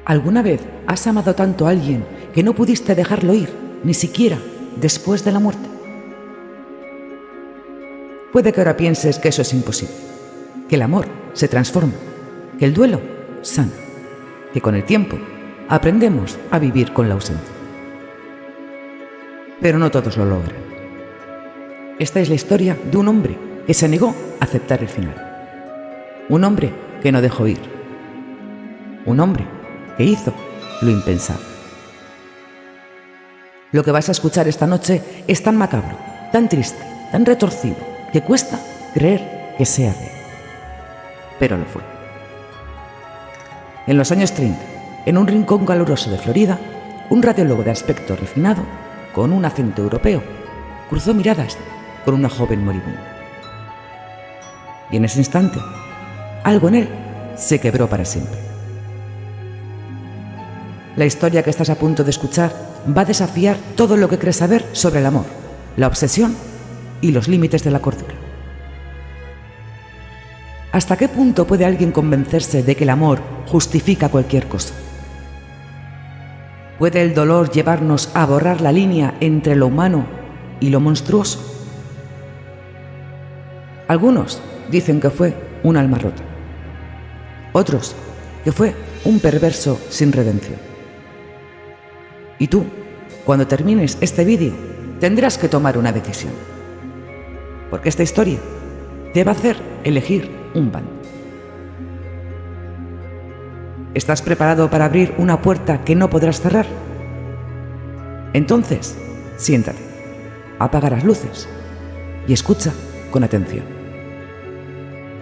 ¿Alguna vez has amado tanto a alguien que no pudiste dejarlo ir, ni siquiera después de la muerte? Puede que ahora pienses que eso es imposible, que el amor se transforma, que el duelo sana, que con el tiempo aprendemos a vivir con la ausencia. Pero no todos lo logran. Esta es la historia de un hombre que se negó a aceptar el final. Un hombre que no dejó ir. Un hombre que hizo lo impensable. Lo que vas a escuchar esta noche es tan macabro, tan triste, tan retorcido, que cuesta creer que sea de él. Pero lo fue. En los años 30, en un rincón caluroso de Florida, un radiólogo de aspecto refinado, con un acento europeo, cruzó miradas con una joven moribunda. Y en ese instante, algo en él se quebró para siempre. La historia que estás a punto de escuchar va a desafiar todo lo que crees saber sobre el amor, la obsesión y los límites de la cordura. ¿Hasta qué punto puede alguien convencerse de que el amor justifica cualquier cosa? ¿Puede el dolor llevarnos a borrar la línea entre lo humano y lo monstruoso? Algunos dicen que fue un alma rota. Otros que fue un perverso sin redención. Y tú, cuando termines este vídeo, tendrás que tomar una decisión. Porque esta historia te va a hacer elegir un bando. ¿Estás preparado para abrir una puerta que no podrás cerrar? Entonces, siéntate, apaga las luces y escucha con atención.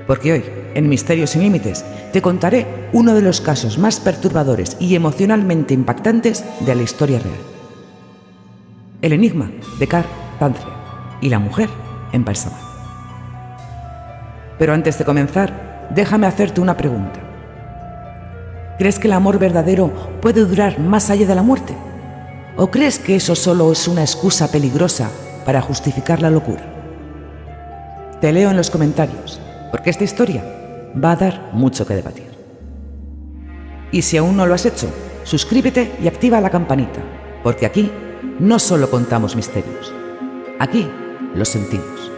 Porque hoy, en Misterios sin Límites, te contaré uno de los casos más perturbadores y emocionalmente impactantes de la historia real. El enigma de Carl Tanzler y la mujer embalsamada. Pero antes de comenzar, déjame hacerte una pregunta. ¿Crees que el amor verdadero puede durar más allá de la muerte? ¿O crees que eso solo es una excusa peligrosa para justificar la locura? Te leo en los comentarios, porque esta historia va a dar mucho que debatir. Y si aún no lo has hecho, suscríbete y activa la campanita, porque aquí no solo contamos misterios, aquí los sentimos,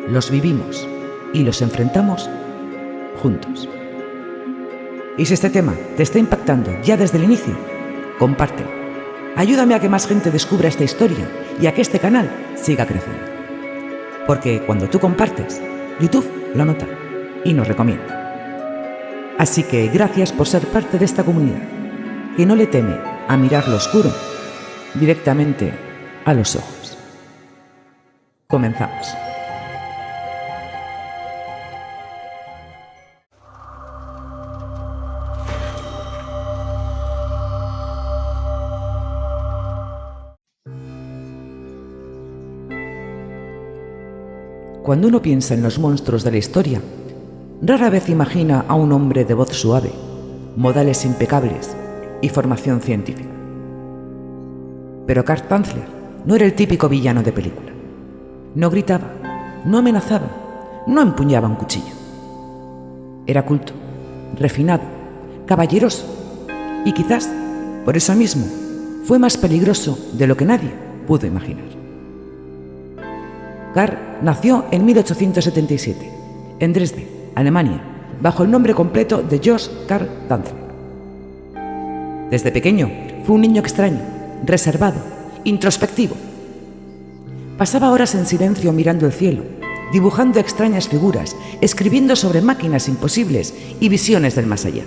los vivimos y los enfrentamos juntos. Y si este tema te está impactando ya desde el inicio, compártelo. Ayúdame a que más gente descubra esta historia y a que este canal siga creciendo. Porque cuando tú compartes, YouTube lo nota y nos recomienda. Así que gracias por ser parte de esta comunidad, que no le teme a mirar lo oscuro directamente a los ojos. Comenzamos. Cuando uno piensa en los monstruos de la historia, rara vez imagina a un hombre de voz suave, modales impecables y formación científica. Pero Carl Tanzler no era el típico villano de película. No gritaba, no amenazaba, no empuñaba un cuchillo. Era culto, refinado, caballeroso y quizás, por eso mismo, fue más peligroso de lo que nadie pudo imaginar. Carl nació en 1877, en Dresde, Alemania, bajo el nombre completo de Georg Carl Tanzler. Desde pequeño fue un niño extraño, reservado, introspectivo. Pasaba horas en silencio mirando el cielo, dibujando extrañas figuras, escribiendo sobre máquinas imposibles y visiones del más allá.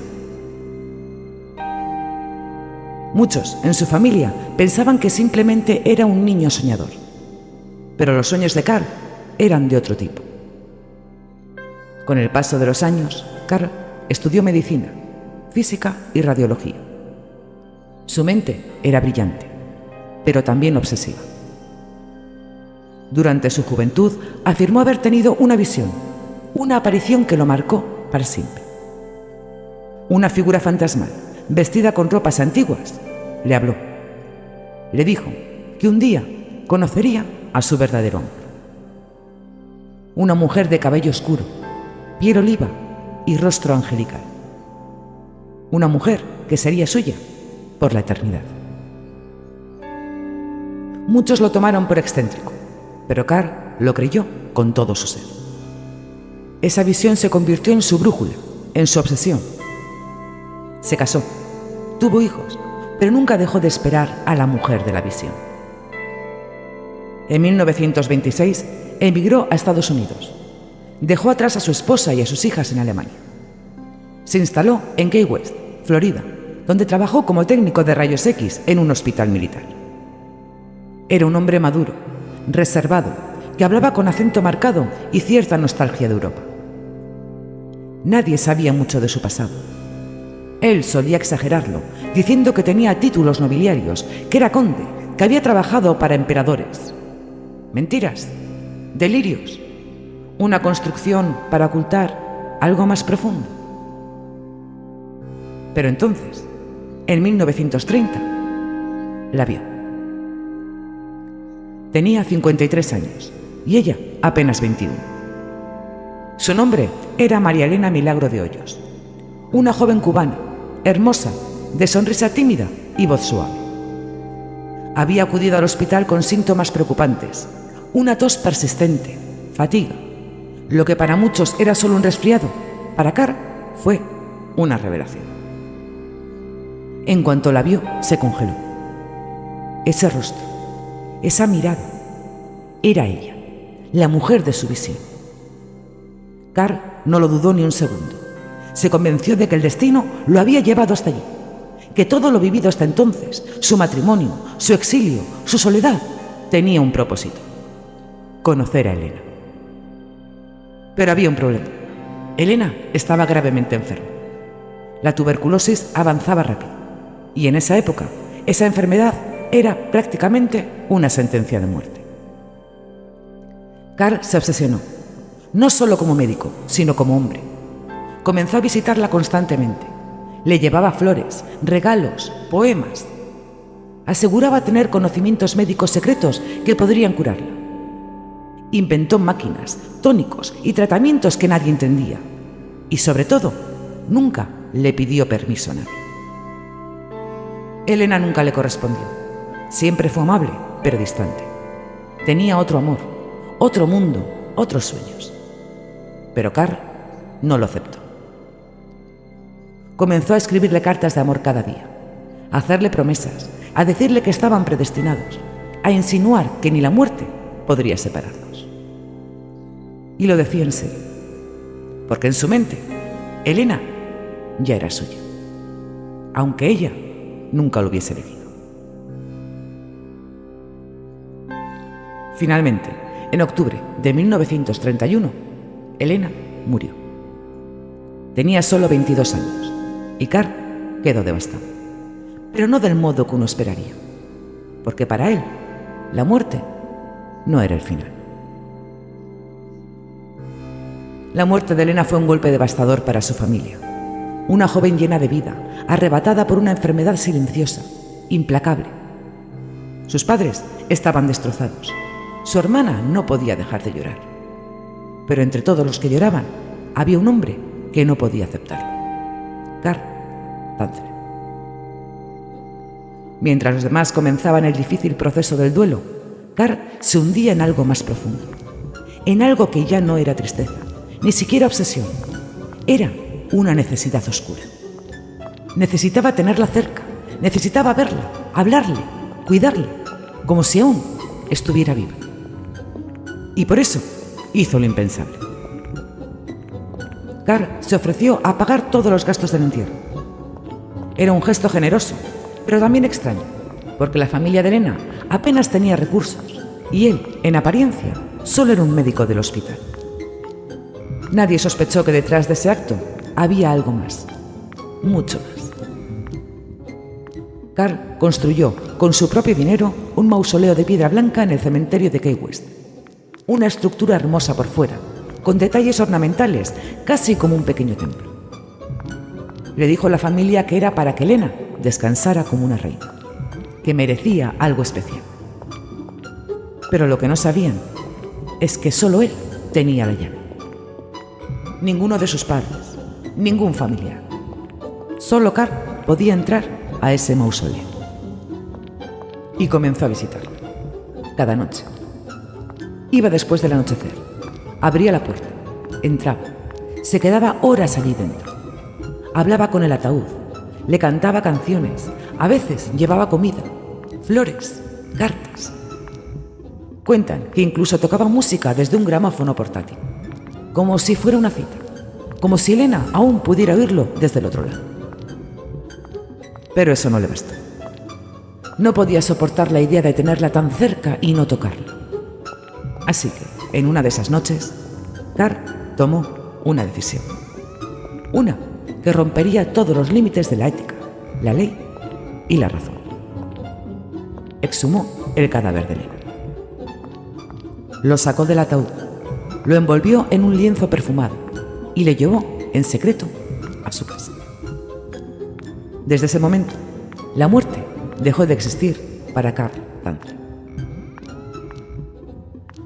Muchos en su familia pensaban que simplemente era un niño soñador. Pero los sueños de Carl eran de otro tipo. Con el paso de los años, Carl estudió medicina, física y radiología. Su mente era brillante, pero también obsesiva. Durante su juventud afirmó haber tenido una visión, una aparición que lo marcó para siempre. Una figura fantasmal, vestida con ropas antiguas, le habló. Le dijo que un día conocería a su verdadero amor. Una mujer de cabello oscuro, piel oliva y rostro angelical. una mujer que sería suya por la eternidad. Muchos lo tomaron por excéntrico, pero Carl lo creyó con todo su ser. Esa visión se convirtió en su brújula, en su obsesión. Se casó, tuvo hijos, pero nunca dejó de esperar a la mujer de la visión. En 1926 emigró a Estados Unidos. Dejó atrás a su esposa y a sus hijas en Alemania. Se instaló en Key West, Florida, donde trabajó como técnico de rayos X en un hospital militar. Era un hombre maduro, reservado, que hablaba con acento marcado y cierta nostalgia de Europa. Nadie sabía mucho de su pasado. Él solía exagerarlo, diciendo que tenía títulos nobiliarios, que era conde, que había trabajado para emperadores. Mentiras, delirios, una construcción para ocultar algo más profundo. Pero entonces, en 1930, la vio. Tenía 53 años y ella apenas 21. Su nombre era María Elena Milagro de Hoyos, una joven cubana, hermosa, de sonrisa tímida y voz suave. Había acudido al hospital con síntomas preocupantes, una tos persistente, fatiga. Lo que para muchos era solo un resfriado, para Carl fue una revelación. En cuanto la vio, se congeló. Ese rostro, esa mirada, era ella, la mujer de su visión. Carl no lo dudó ni un segundo. Se convenció de que el destino lo había llevado hasta allí, que todo lo vivido hasta entonces, su matrimonio, su exilio, su soledad, tenía un propósito: conocer a Elena. Pero había un problema. Elena estaba gravemente enferma. La tuberculosis avanzaba rápido, y en esa época, esa enfermedad era prácticamente una sentencia de muerte. Carl se obsesionó, no solo como médico, sino como hombre. Comenzó a visitarla constantemente. Le llevaba flores, regalos, poemas. Aseguraba tener conocimientos médicos secretos que podrían curarla. Inventó máquinas, tónicos y tratamientos que nadie entendía. Y sobre todo, nunca le pidió permiso a nadie. Elena nunca le correspondió. Siempre fue amable, pero distante. Tenía otro amor, otro mundo, otros sueños. Pero Carl no lo aceptó. Comenzó a escribirle cartas de amor cada día, a hacerle promesas, a decirle que estaban predestinados, a insinuar que ni la muerte podría separarlos. Y lo decía en serio, porque en su mente, Elena ya era suya, aunque ella nunca lo hubiese elegido. Finalmente, en octubre de 1931, Elena murió. Tenía solo 22 años y Carl quedó devastado, pero no del modo que uno esperaría, porque para él la muerte no era el final. La muerte de Elena fue un golpe devastador para su familia. Una joven llena de vida, arrebatada por una enfermedad silenciosa, implacable. Sus padres estaban destrozados. Su hermana no podía dejar de llorar. Pero entre todos los que lloraban, había un hombre que no podía aceptarlo: Carl Tanzler. Mientras los demás comenzaban el difícil proceso del duelo, Carl se hundía en algo más profundo, en algo que ya no era tristeza, ni siquiera obsesión. Era una necesidad oscura. Necesitaba tenerla cerca, necesitaba verla, hablarle, cuidarle, como si aún estuviera viva. Y por eso hizo lo impensable. Carl se ofreció a pagar todos los gastos del entierro. Era un gesto generoso, pero también extraño, porque la familia de Elena apenas tenía recursos y él, en apariencia, solo era un médico del hospital. Nadie sospechó que detrás de ese acto había algo más, mucho más. Carl construyó con su propio dinero un mausoleo de piedra blanca en el cementerio de Key West. Una estructura hermosa por fuera, con detalles ornamentales, casi como un pequeño templo. Le dijo a la familia que era para que Elena descansara como una reina, que merecía algo especial. Pero lo que no sabían es que solo él tenía la llave. Ninguno de sus padres, ningún familiar. Solo Carr podía entrar a ese mausoleo. Y comenzó a visitarlo, cada noche. Iba después del anochecer, abría la puerta, entraba, se quedaba horas allí dentro. Hablaba con el ataúd, le cantaba canciones, a veces llevaba comida, flores, cartas. Cuentan que incluso tocaba música desde un gramófono portátil, como si fuera una cita, como si Elena aún pudiera oírlo desde el otro lado. Pero eso no le bastó. No podía soportar la idea de tenerla tan cerca y no tocarla. Así que, en una de esas noches, Carr tomó una decisión. Una que rompería todos los límites de la ética, la ley y la razón. Exhumó el cadáver de Elena. Lo sacó del ataúd, lo envolvió en un lienzo perfumado y le llevó, en secreto, a su casa. Desde ese momento, la muerte dejó de existir para Carl Tanzler.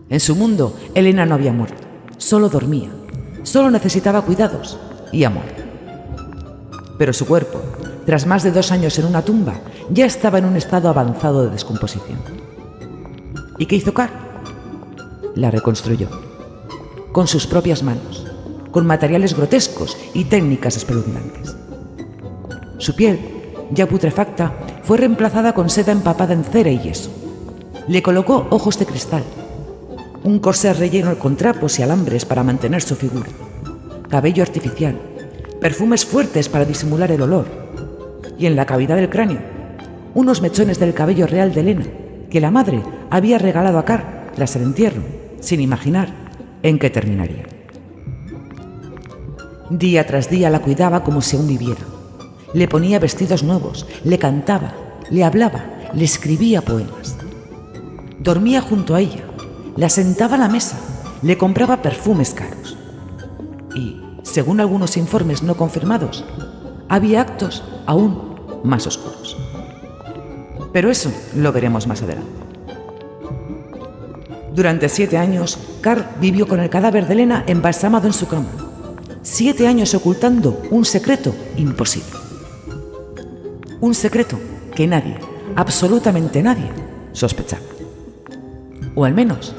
En su mundo, Elena no había muerto, solo dormía, solo necesitaba cuidados y amor. Pero su cuerpo, tras más de 2 años en una tumba, ya estaba en un estado avanzado de descomposición. ¿Y qué hizo Carl? La reconstruyó, con sus propias manos, con materiales grotescos y técnicas espeluznantes. Su piel, ya putrefacta, fue reemplazada con seda empapada en cera y yeso. Le colocó ojos de cristal, un corsé relleno con trapos y alambres para mantener su figura, cabello artificial, perfumes fuertes para disimular el olor, y en la cavidad del cráneo, unos mechones del cabello real de Elena que la madre había regalado a Carl tras el entierro, sin imaginar en qué terminaría. Día tras día la cuidaba como si aún viviera. Le ponía vestidos nuevos, le cantaba, le hablaba, le escribía poemas. Dormía junto a ella, la sentaba a la mesa, le compraba perfumes caros. Y, según algunos informes no confirmados, había actos aún más oscuros. Pero eso lo veremos más adelante. Durante 7 años, Carl vivió con el cadáver de Elena embalsamado en su cama. 7 años ocultando un secreto imposible. Un secreto que nadie, absolutamente nadie, sospechaba. O al menos,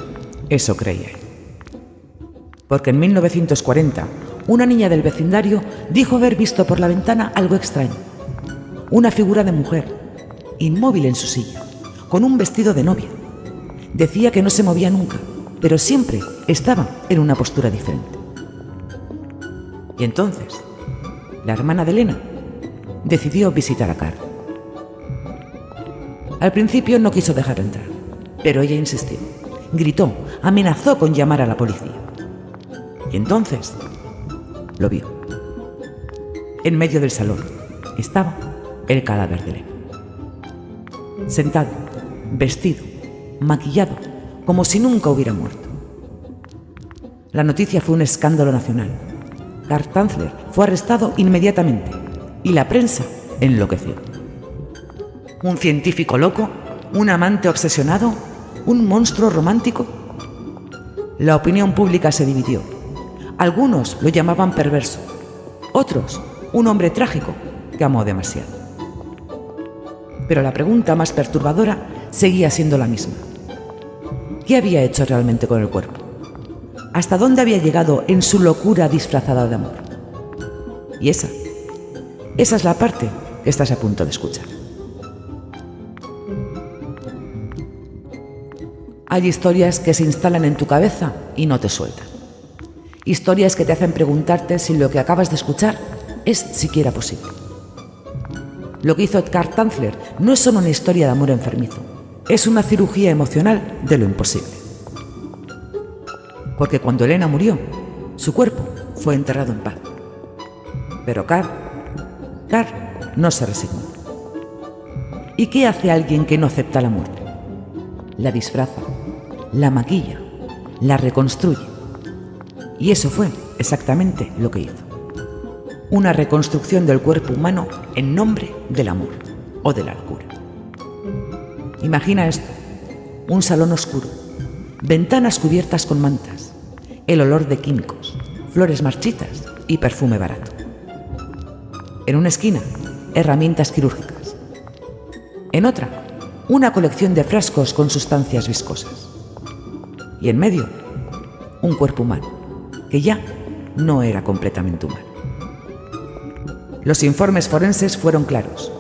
eso creía él. Porque en 1940, una niña del vecindario dijo haber visto por la ventana algo extraño. Una figura de mujer, inmóvil en su silla, con un vestido de novia. Decía que no se movía nunca, pero siempre estaba en una postura diferente. Y entonces, la hermana de Elena decidió visitar a Carl. Al principio no quiso dejarla entrar, pero ella insistió, gritó, amenazó con llamar a la policía. Y entonces lo vio. En medio del salón estaba el cadáver de Elena. Sentado, vestido, maquillado, como si nunca hubiera muerto. La noticia fue un escándalo nacional. Carl Tanzler fue arrestado inmediatamente y la prensa enloqueció. ¿Un científico loco? ¿Un amante obsesionado? ¿Un monstruo romántico? La opinión pública se dividió. Algunos lo llamaban perverso, otros un hombre trágico que amó demasiado. Pero la pregunta más perturbadora seguía siendo la misma. ¿Qué había hecho realmente con el cuerpo? ¿Hasta dónde había llegado en su locura disfrazada de amor? Y esa es la parte que estás a punto de escuchar. Hay historias que se instalan en tu cabeza y no te sueltan. Historias que te hacen preguntarte si lo que acabas de escuchar es siquiera posible. Lo que hizo Carl Tanzler no es solo una historia de amor enfermizo, es una cirugía emocional de lo imposible. Porque cuando Elena murió, su cuerpo fue enterrado en paz. Pero Carl no se resignó. ¿Y qué hace alguien que no acepta la muerte? La disfraza, la maquilla, la reconstruye. Y eso fue exactamente lo que hizo. Una reconstrucción del cuerpo humano en nombre del amor o de la locura. Imagina esto: un salón oscuro, ventanas cubiertas con mantas, el olor de químicos, flores marchitas y perfume barato. En una esquina, herramientas quirúrgicas. En otra, una colección de frascos con sustancias viscosas. Y en medio, un cuerpo humano, que ya no era completamente humano. Los informes forenses fueron claros.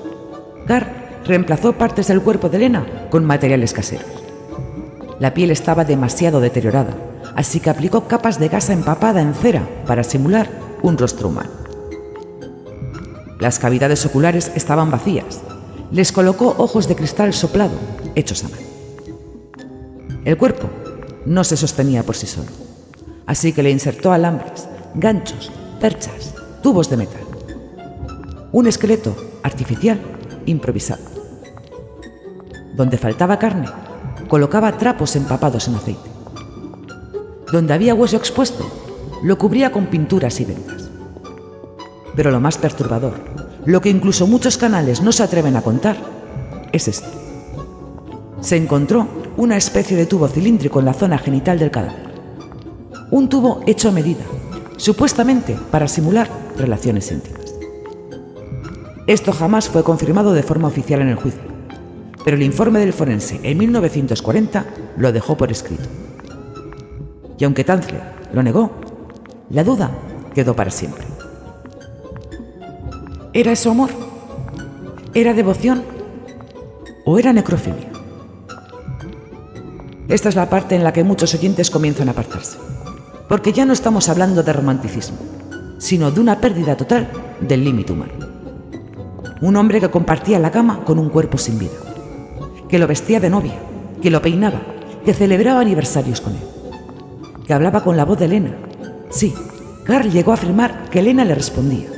Carr reemplazó partes del cuerpo de Elena con materiales caseros. La piel estaba demasiado deteriorada, así que aplicó capas de gasa empapada en cera para simular un rostro humano. Las cavidades oculares estaban vacías. Les colocó ojos de cristal soplado, hechos a mano. El cuerpo no se sostenía por sí solo, así que le insertó alambres, ganchos, perchas, tubos de metal. Un esqueleto artificial improvisado. Donde faltaba carne, colocaba trapos empapados en aceite. Donde había hueso expuesto, lo cubría con pinturas y vendas. Pero lo más perturbador, lo que incluso muchos canales no se atreven a contar, es esto. Se encontró una especie de tubo cilíndrico en la zona genital del cadáver. Un tubo hecho a medida, supuestamente para simular relaciones íntimas. Esto jamás fue confirmado de forma oficial en el juicio, pero el informe del forense en 1940 lo dejó por escrito. Y aunque Tanzler lo negó, la duda quedó para siempre. ¿Era eso amor? ¿Era devoción? ¿O era necrofilia? Esta es la parte en la que muchos oyentes comienzan a apartarse, porque ya no estamos hablando de romanticismo, sino de una pérdida total del límite humano. Un hombre que compartía la cama con un cuerpo sin vida, que lo vestía de novia, que lo peinaba, que celebraba aniversarios con él, que hablaba con la voz de Elena. Sí, Carr llegó a afirmar que Elena le respondía.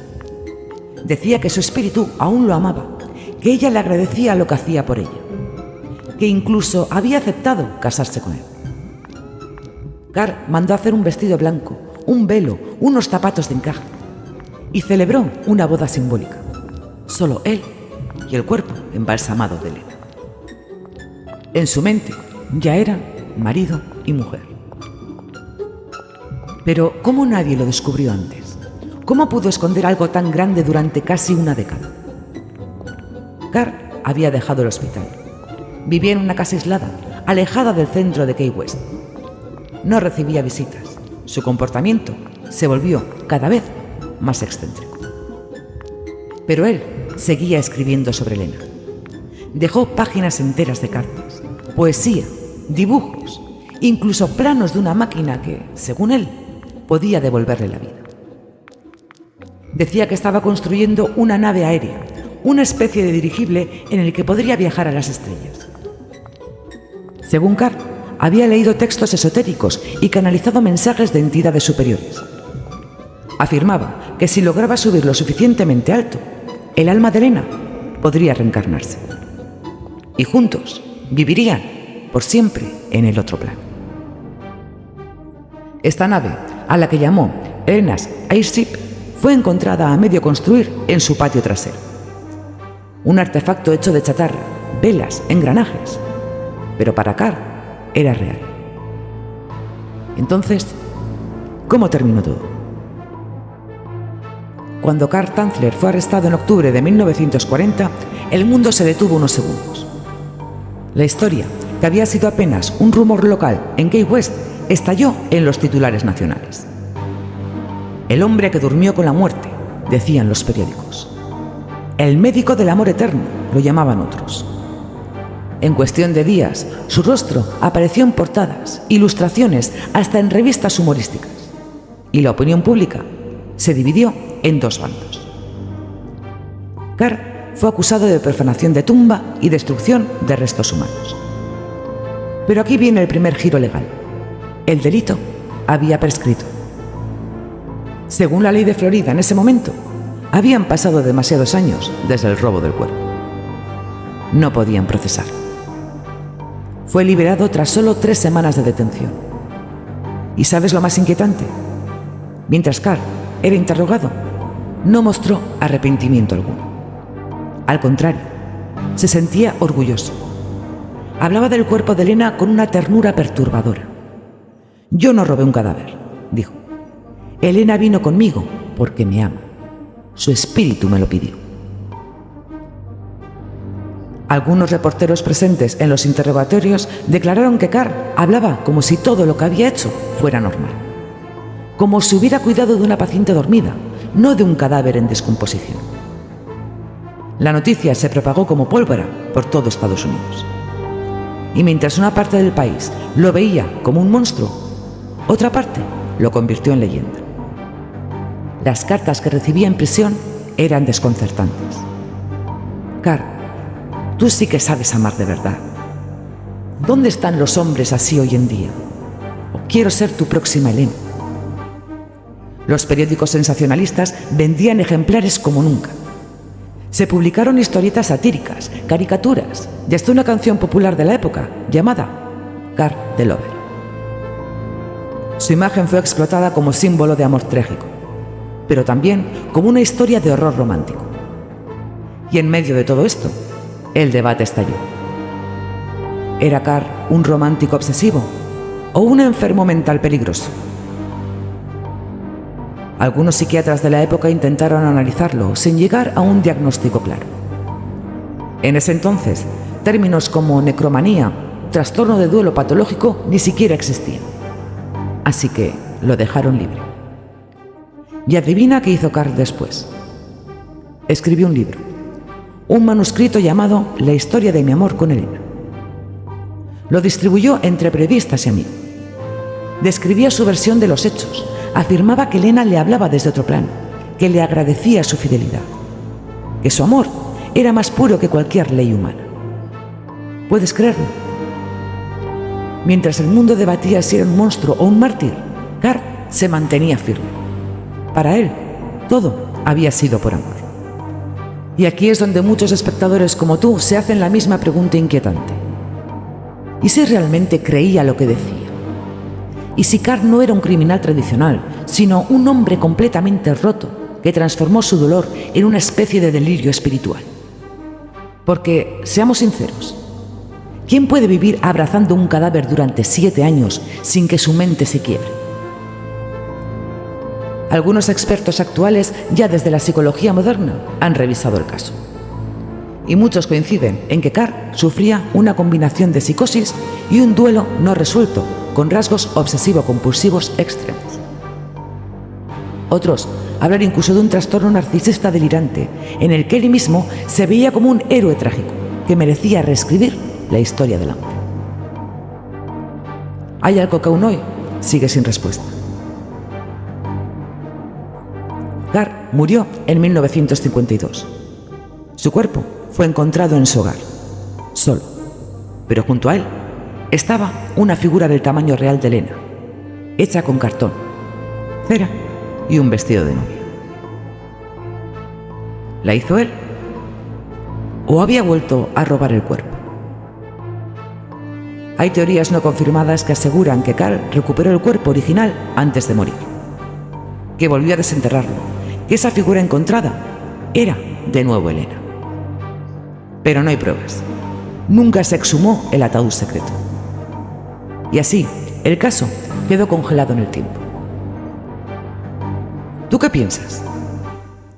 Decía que su espíritu aún lo amaba, que ella le agradecía lo que hacía por ella, que incluso había aceptado casarse con él. Carr mandó hacer un vestido blanco, un velo, unos zapatos de encaje y celebró una boda simbólica. Solo él y el cuerpo embalsamado de Elena. En su mente ya eran marido y mujer. Pero ¿cómo nadie lo descubrió antes? ¿Cómo pudo esconder algo tan grande durante casi una década? Carr había dejado el hospital. Vivía en una casa aislada, alejada del centro de Key West. No recibía visitas. Su comportamiento se volvió cada vez más excéntrico. Pero él seguía escribiendo sobre Elena. Dejó páginas enteras de cartas, poesía, dibujos, incluso planos de una máquina que, según él, podía devolverle la vida. Decía que estaba construyendo una nave aérea, una especie de dirigible en el que podría viajar a las estrellas. Según Carr, había leído textos esotéricos y canalizado mensajes de entidades superiores. Afirmaba que si lograba subir lo suficientemente alto, el alma de Elena podría reencarnarse. Y juntos vivirían por siempre en el otro plano. Esta nave, a la que llamó Elena's Airship, fue encontrada a medio construir en su patio trasero. Un artefacto hecho de chatarra, velas, engranajes. Pero para Carr era real. Entonces, ¿cómo terminó todo? Cuando Carl Tanzler fue arrestado en octubre de 1940, el mundo se detuvo unos segundos. La historia, que había sido apenas un rumor local en Key West, estalló en los titulares nacionales. El hombre que durmió con la muerte, decían los periódicos. El médico del amor eterno, lo llamaban otros. En cuestión de días, su rostro apareció en portadas, ilustraciones, hasta en revistas humorísticas. Y la opinión pública se dividió en dos bandos. Carr fue acusado de profanación de tumba y destrucción de restos humanos. Pero aquí viene el primer giro legal. El delito había prescrito. Según la ley de Florida en ese momento, habían pasado demasiados años desde el robo del cuerpo. No podían procesarlo. Fue liberado tras solo 3 semanas de detención. ¿Y sabes lo más inquietante? Mientras Carr era interrogado, no mostró arrepentimiento alguno. Al contrario, se sentía orgulloso. Hablaba del cuerpo de Elena con una ternura perturbadora. Yo no robé un cadáver, dijo. Elena vino conmigo porque me ama. Su espíritu me lo pidió. Algunos reporteros presentes en los interrogatorios declararon que Carl hablaba como si todo lo que había hecho fuera normal, como si hubiera cuidado de una paciente dormida, no de un cadáver en descomposición. La noticia se propagó como pólvora por todo Estados Unidos. Y mientras una parte del país lo veía como un monstruo, otra parte lo convirtió en leyenda. Las cartas que recibía en prisión eran desconcertantes. Carl, tú sí que sabes amar de verdad. ¿Dónde están los hombres así hoy en día? O quiero ser tu próxima Elena. Los periódicos sensacionalistas vendían ejemplares como nunca. Se publicaron historietas satíricas, caricaturas y hasta una canción popular de la época llamada Carl the Lover. Su imagen fue explotada como símbolo de amor trágico, pero también como una historia de horror romántico. Y en medio de todo esto, el debate estalló. ¿Era Carl un romántico obsesivo o un enfermo mental peligroso? Algunos psiquiatras de la época intentaron analizarlo sin llegar a un diagnóstico claro. En ese entonces, términos como necromanía, trastorno de duelo patológico ni siquiera existían. Así que lo dejaron libre. Y adivina qué hizo Carl después. Escribió un libro, un manuscrito llamado La historia de mi amor con Elena. Lo distribuyó entre periodistas y amigos. Describía su versión de los hechos. Afirmaba que Elena le hablaba desde otro plano, que le agradecía su fidelidad, que su amor era más puro que cualquier ley humana. ¿Puedes creerlo? Mientras el mundo debatía si era un monstruo o un mártir, Carl se mantenía firme. Para él, todo había sido por amor. Y aquí es donde muchos espectadores como tú se hacen la misma pregunta inquietante. ¿Y si realmente creía lo que decía? ¿Y si Carl no era un criminal tradicional, sino un hombre completamente roto que transformó su dolor en una especie de delirio espiritual? Porque, seamos sinceros, ¿quién puede vivir abrazando un cadáver durante 7 años sin que su mente se quiebre? Algunos expertos actuales, ya desde la psicología moderna, han revisado el caso. Y muchos coinciden en que Carl sufría una combinación de psicosis y un duelo no resuelto, con rasgos obsesivo-compulsivos extremos. Otros hablan incluso de un trastorno narcisista delirante, en el que él mismo se veía como un héroe trágico, que merecía reescribir la historia del amor. Hay algo que aún hoy sigue sin respuesta. Carl murió en 1952. Su cuerpo fue encontrado en su hogar, solo, pero junto a él estaba una figura del tamaño real de Elena, hecha con cartón, cera y un vestido de novia. ¿La hizo él? ¿O había vuelto a robar el cuerpo? Hay teorías no confirmadas que aseguran que Carl recuperó el cuerpo original antes de morir, que volvió a desenterrarlo, que esa figura encontrada era de nuevo Elena. Pero no hay pruebas. Nunca se exhumó el ataúd secreto. Y así, el caso quedó congelado en el tiempo. ¿Tú qué piensas?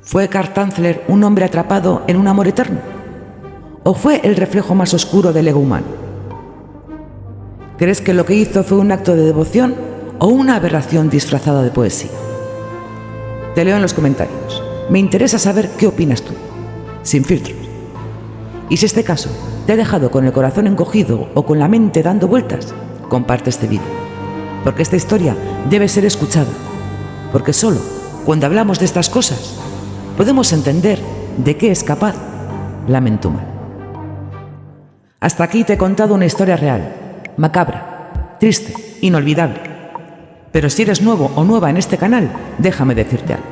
¿Fue Carl Tanzler un hombre atrapado en un amor eterno? ¿O fue el reflejo más oscuro del ego humano? ¿Crees que lo que hizo fue un acto de devoción o una aberración disfrazada de poesía? Te leo en los comentarios. Me interesa saber qué opinas tú, sin filtros. Y si este caso te ha dejado con el corazón encogido o con la mente dando vueltas, comparte este vídeo, porque esta historia debe ser escuchada, porque solo cuando hablamos de estas cosas podemos entender de qué es capaz la mente humana. Hasta aquí te he contado una historia real, macabra, triste, inolvidable. Pero si eres nuevo o nueva en este canal, déjame decirte algo.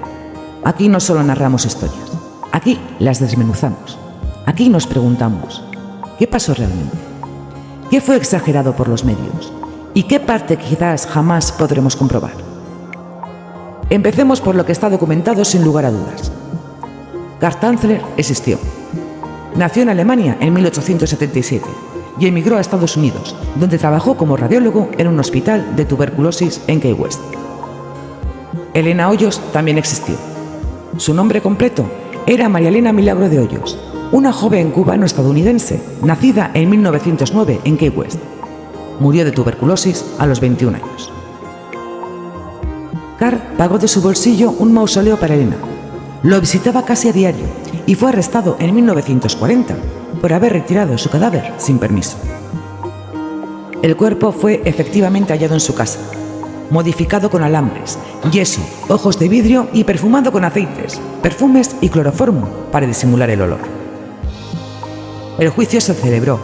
Aquí no solo narramos historias, aquí las desmenuzamos. Aquí nos preguntamos, ¿qué pasó realmente? ¿Qué fue exagerado por los medios? ¿Y qué parte quizás jamás podremos comprobar? Empecemos por lo que está documentado sin lugar a dudas. Carl Tanzler existió. Nació en Alemania en 1877 y emigró a Estados Unidos, donde trabajó como radiólogo en un hospital de tuberculosis en Key West. Elena Hoyos también existió. Su nombre completo era María Elena Milagro de Hoyos, una joven cubano-estadounidense nacida en 1909 en Key West. Murió de tuberculosis a los 21 años. Carl pagó de su bolsillo un mausoleo para Elena. Lo visitaba casi a diario y fue arrestado en 1940 por haber retirado su cadáver sin permiso. El cuerpo fue efectivamente hallado en su casa, modificado con alambres, yeso, ojos de vidrio y perfumado con aceites, perfumes y cloroformo para disimular el olor. El juicio se celebró,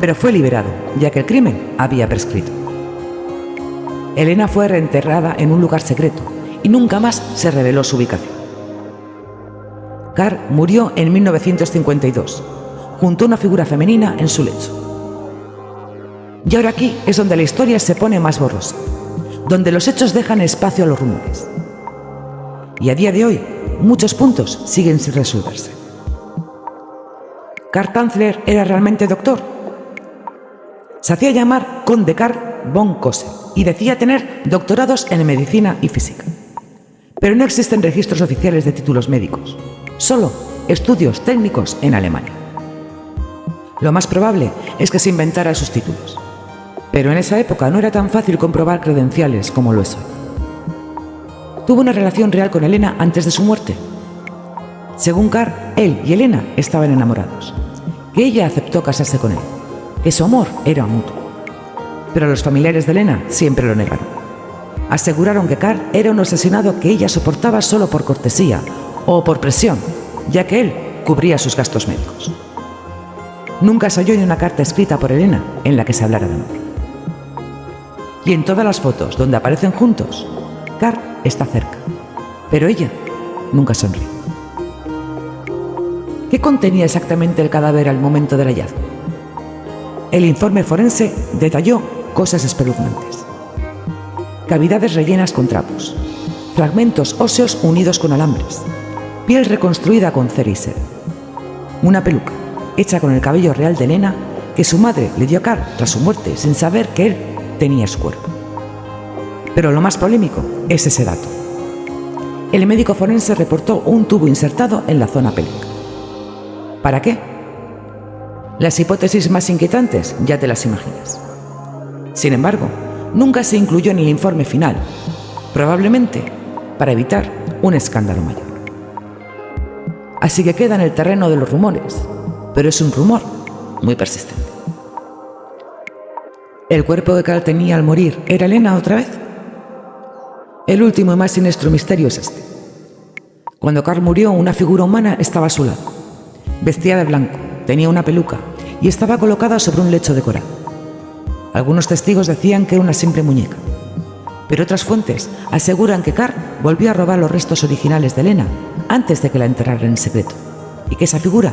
pero fue liberado, ya que el crimen había prescrito. Elena fue reenterrada en un lugar secreto y nunca más se reveló su ubicación. Carl murió en 1952, junto a una figura femenina en su lecho. Y ahora aquí es donde la historia se pone más borrosa, donde los hechos dejan espacio a los rumores. Y a día de hoy, muchos puntos siguen sin resolverse. ¿Karl Tanzler era realmente doctor? Se hacía llamar Conde Karl von Kose y decía tener doctorados en medicina y física. Pero no existen registros oficiales de títulos médicos, solo estudios técnicos en Alemania. Lo más probable es que se inventara sus títulos, pero en esa época no era tan fácil comprobar credenciales como lo es hoy. ¿Tuvo una relación real con Elena antes de su muerte? Según Karl, él y Elena estaban enamorados, que ella aceptó casarse con él, que su amor era mutuo. Pero los familiares de Elena siempre lo negaron. Aseguraron que Karl era un obsesionado que ella soportaba solo por cortesía o por presión, ya que él cubría sus gastos médicos. Nunca se halló ni una carta escrita por Elena en la que se hablara de amor. Y en todas las fotos donde aparecen juntos, Karl está cerca, pero ella nunca sonríe. ¿Qué contenía exactamente el cadáver al momento del hallazgo? El informe forense detalló cosas espeluznantes. Cavidades rellenas con trapos, fragmentos óseos unidos con alambres, piel reconstruida con cera y seda, una peluca hecha con el cabello real de Elena que su madre le dio a Karl tras su muerte sin saber que él tenía su cuerpo. Pero lo más polémico es ese dato. El médico forense reportó un tubo insertado en la zona pélvica. ¿Para qué? Las hipótesis más inquietantes ya te las imaginas. Sin embargo, nunca se incluyó en el informe final, probablemente para evitar un escándalo mayor. Así que queda en el terreno de los rumores, pero es un rumor muy persistente. ¿El cuerpo que Karl tenía al morir era Elena otra vez? El último y más siniestro misterio es este. Cuando Karl murió, una figura humana estaba a su lado. Vestía de blanco, tenía una peluca y estaba colocada sobre un lecho de coral. Algunos testigos decían que era una simple muñeca, pero otras fuentes aseguran que Karl volvió a robar los restos originales de Elena antes de que la enterraran en secreto, y que esa figura,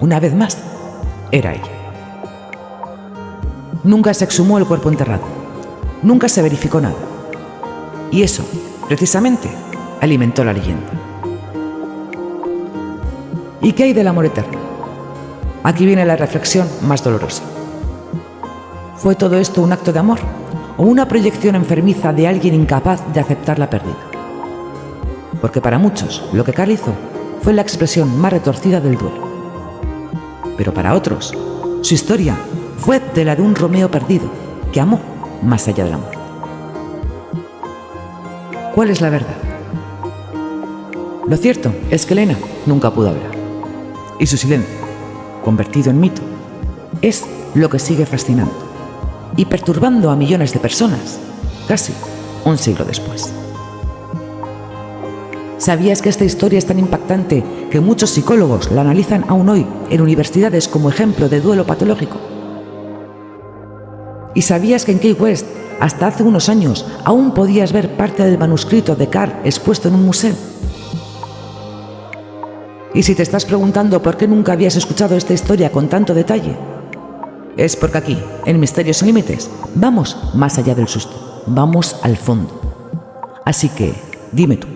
una vez más, era ella. Nunca se exhumó el cuerpo enterrado, nunca se verificó nada, y eso, precisamente, alimentó la leyenda. ¿Y qué hay del amor eterno? Aquí viene la reflexión más dolorosa. ¿Fue todo esto un acto de amor o una proyección enfermiza de alguien incapaz de aceptar la pérdida? Porque para muchos lo que Karl hizo fue la expresión más retorcida del duelo. Pero para otros, su historia fue de la de un Romeo perdido que amó más allá del amor. ¿Cuál es la verdad? Lo cierto es que Elena nunca pudo hablar. Y su silencio, convertido en mito, es lo que sigue fascinando y perturbando a millones de personas casi un siglo después. ¿Sabías que esta historia es tan impactante que muchos psicólogos la analizan aún hoy en universidades como ejemplo de duelo patológico? ¿Y sabías que en Key West, hasta hace unos años, aún podías ver parte del manuscrito de Karl expuesto en un museo? Y si te estás preguntando por qué nunca habías escuchado esta historia con tanto detalle, es porque aquí, en Misterios sin Límites, vamos más allá del susto, vamos al fondo. Así que, dime tú,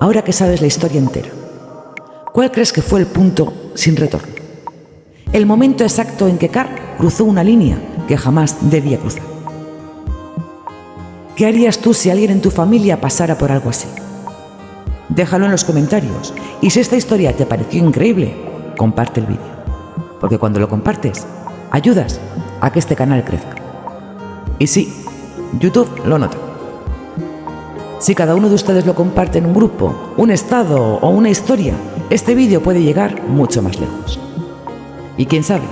ahora que sabes la historia entera, ¿cuál crees que fue el punto sin retorno? El momento exacto en que Karl cruzó una línea que jamás debía cruzar. ¿Qué harías tú si alguien en tu familia pasara por algo así? déjalo en los comentarios. Y si esta historia te pareció increíble, comparte el vídeo. Porque cuando lo compartes, ayudas a que este canal crezca. Y sí, YouTube lo nota. Si cada uno de ustedes lo comparte en un grupo, un estado o una historia, este vídeo puede llegar mucho más lejos. Y quién sabe,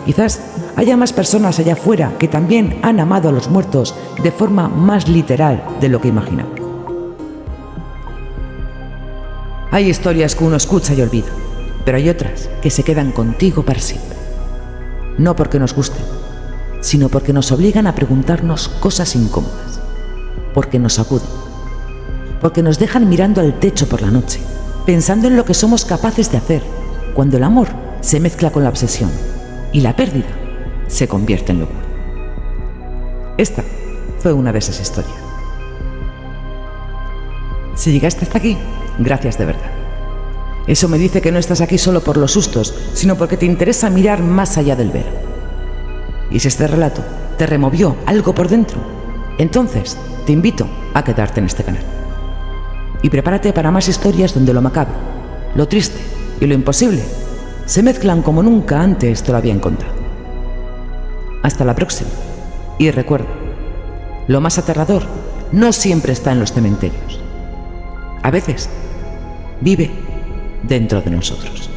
quizás haya más personas allá afuera que también han amado a los muertos de forma más literal de lo que imaginamos. Hay historias que uno escucha y olvida, pero hay otras que se quedan contigo para siempre. No porque nos gusten, sino porque nos obligan a preguntarnos cosas incómodas, porque nos sacuden, porque nos dejan mirando al techo por la noche, pensando en lo que somos capaces de hacer cuando el amor se mezcla con la obsesión y la pérdida se convierte en locura. Esta fue una de esas historias. Si llegaste hasta aquí, gracias de verdad. Eso me dice que no estás aquí solo por los sustos, sino porque te interesa mirar más allá del ver. Y si este relato te removió algo por dentro, entonces te invito a quedarte en este canal. Y prepárate para más historias donde lo macabro, lo triste y lo imposible se mezclan como nunca antes te lo habían contado. Hasta la próxima. Y recuerda, lo más aterrador no siempre está en los cementerios. A veces vive dentro de nosotros.